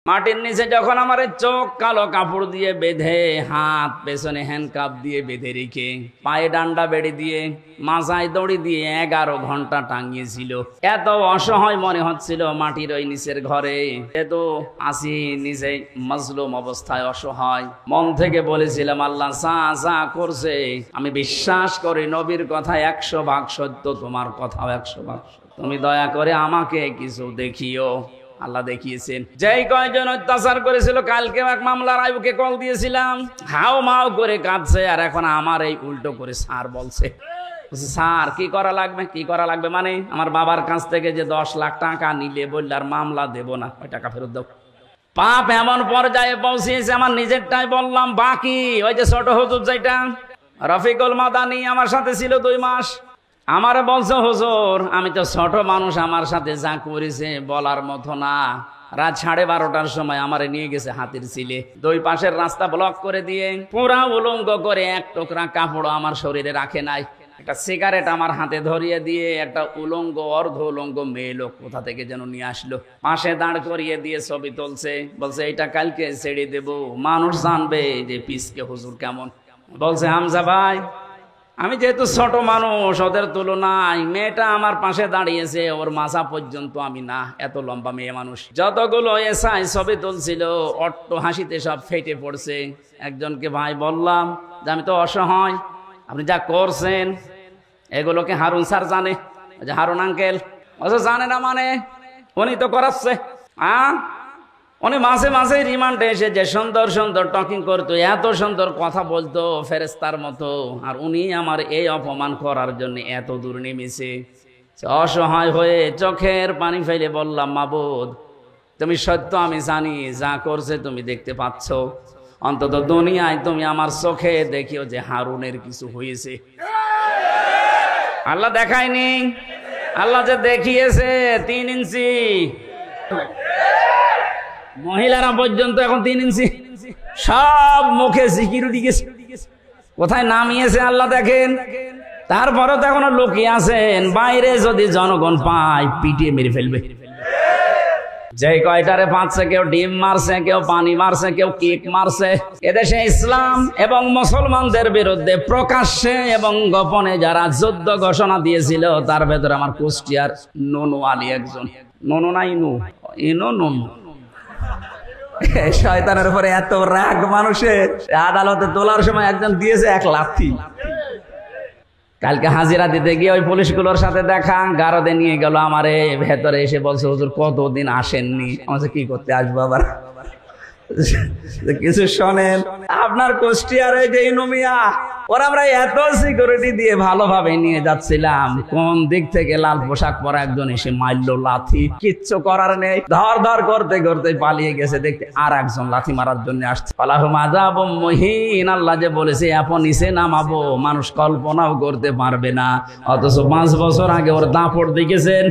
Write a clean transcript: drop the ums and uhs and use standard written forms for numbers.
মাটির নিচে যখন আমার চোখ কালো কাপড় দিয়ে বেঁধে, হাত পেছনে হ্যান্ডকাপ দিয়ে বেঁধে রেখে, পায়ে ডান্ডা বেড়ে দিয়ে, মাথায় দড়ি দিয়ে 11 ঘন্টা টাঙিয়েছিল। এত অসহায় মনে হচ্ছিল মাটির ওই নিচের ঘরে, এত আসি নিচে মজলুম অবস্থায় অসহায়। মন থেকে বলেছিলাম, আল্লাহ যা করছে আমি বিশ্বাস করি, নবীর কথা 100 ভাগ সত্য, তোমার কথাও 100 ভাগ সত্য। তুমি দয়া করে আমাকে কিছু দেখিও। আল্লাহ দেখিয়েছেন। যেই কয়জন অত্যাচার করেছিল, কালকে এক মামলার আইবুকে কল দিয়েছিলাম, হাও মাও করে কাঁদছে, আর এখন আমার এই উল্টো করে স্যার বলছে। স্যার কি করা লাগবে? কি করা লাগবে মানে আমার বাবার কাছ থেকে যে 10 লাখ টাকা নিলে বললে আর মামলা দেব না, ওই টাকা ফেরত দাও। পাপ এমন পর্যায়ে পৌঁছিয়েছে, আমার নিজেরটাই বললাম বাকি। ওই যে ছোট হুজুর যেটা রফিকুল মাদানি আমার সাথে ছিল 2 মাস, আমারে বলছে, হুজুর আমি তো ছোট মানুষ, আমার সাথে যা করেছে বলার মতো না। রাত 12:30টার সময় আমারে নিয়ে গেছে হাতির চিলে, 2 পাশের রাস্তা ব্লক করে দিয়ে পুরা উলঙ্গ করে, 1 টুকরা কাপড় আমার শরীরে রাখে নাই। একটা সিগারেট আমার হাতে ধরিয়ে দিয়ে একটা উলঙ্গ অর্ধ উলঙ্গ মেয়ে লোক কোথা থেকে যেন নিয়ে আসলো, পাশে দাঁড় করিয়ে দিয়ে ছবি তুলছে। বলছে এইটা কালকে ছেড়ে দেব, মানুষ জানবে যে পিসকে হুজুর কেমন। বলছে, হামজা ভাই আমি যেহেতু ছোট মানুষ, ওদের তুলনায় মেয়েটা আমার পাশে দাঁড়িয়েছে, ওর মাথা পর্যন্ত আমি না, এত লম্বা মেয়ে মানুষ। যতগুলো এসআই ছবি তুলছিল অট্ট হাসিতে সব ফেটে পড়ছে। একজনকে ভাই বললাম যে আমি তো অসহায়, আপনি যা করছেন এগুলোকে হারুন স্যার জানে, যে হারুন আঙ্কেল জানে না মানে উনি তো করাচ্ছে। উনি মাঝে মাঝে রিমান্ডে এসে যে সুন্দর সুন্দর টকিং করতো, এত সুন্দর কথা বলতো ফেরেস্তার মতো, আর উনি আমার এই অপমান করার জন্য এত দূর নেমেছে। অসহায় হয়ে চোখের পানি ফেলে বললাম, মাবুদ তুমি সত্য, আমি জানি যা করছে তুমি দেখতে পাচ্ছ, অন্তত দুনিয়ায় তুমি আমার চোখে দেখিও যে হারুনের কিছু হয়েছে। আল্লাহ দেখায়নি, আল্লাহ যে দেখিয়েছে 3 ইঞ্চি। মহিলারা পর্যন্ত এখন 3 ইঞ্চি, সব মুখে সিকিউরিটি গেছে, কোথায় নামিয়েছে আল্লাহ দেখেন। তারপরে তো এখনো লুকিয়ে আছেন, বাইরে যদি জনগণ পায় পিটিয়ে মেরে ফেলবে। যে কয়টারে পাচ্ছে, কেউ ডিম মারছে, কেউ পানি মারছে, কেউ কেক মারছে। এদেশে ইসলাম এবং মুসলমানদের বিরুদ্ধে প্রকাশ্যে এবং গোপনে যারা যুদ্ধ ঘোষণা দিয়েছিল, তার ভেতরে আমার কুষ্টিয়ার ননু আলী একজন। ননু নাই নু, ইনো ননু। শয়তানের উপরে এত রাগ মানুষের, আদালতে তোলার সময় একজন দিয়েছে 1 লাথি। কালকে হাজিরা দিতে গিয়ে ওই পুলিশগুলোর সাথে দেখা, গারদে নিয়ে গেল আমারে, ভেতরে এসে বলছে, হুজুর কতদিন আসেননি? আমাকে কি করতে আসবো আবার? কিছু শোনেন, আপনার কুষ্টিয়ার এই যে ইনুমিয়া, ওরা আমরা এত সিকিউরিটি দিয়ে ভালোভাবে নিয়ে যাচ্ছিলাম, কোন দিক থেকে লাল পোশাক পরা একজন এসে মারলো লাথি। কিচ্ছু করার নেই, ধর ধর করতে করতে পালিয়ে গেছে। দেখতে আর একজন লাথি মারার জন্য আসছে। মহিন, আল্লাহ যে বলেছে আপন নিচে নামাবো, মানুষ কল্পনাও করতে পারবে না। অথচ 5 বছর আগে ওর দাপট দেখেছেন।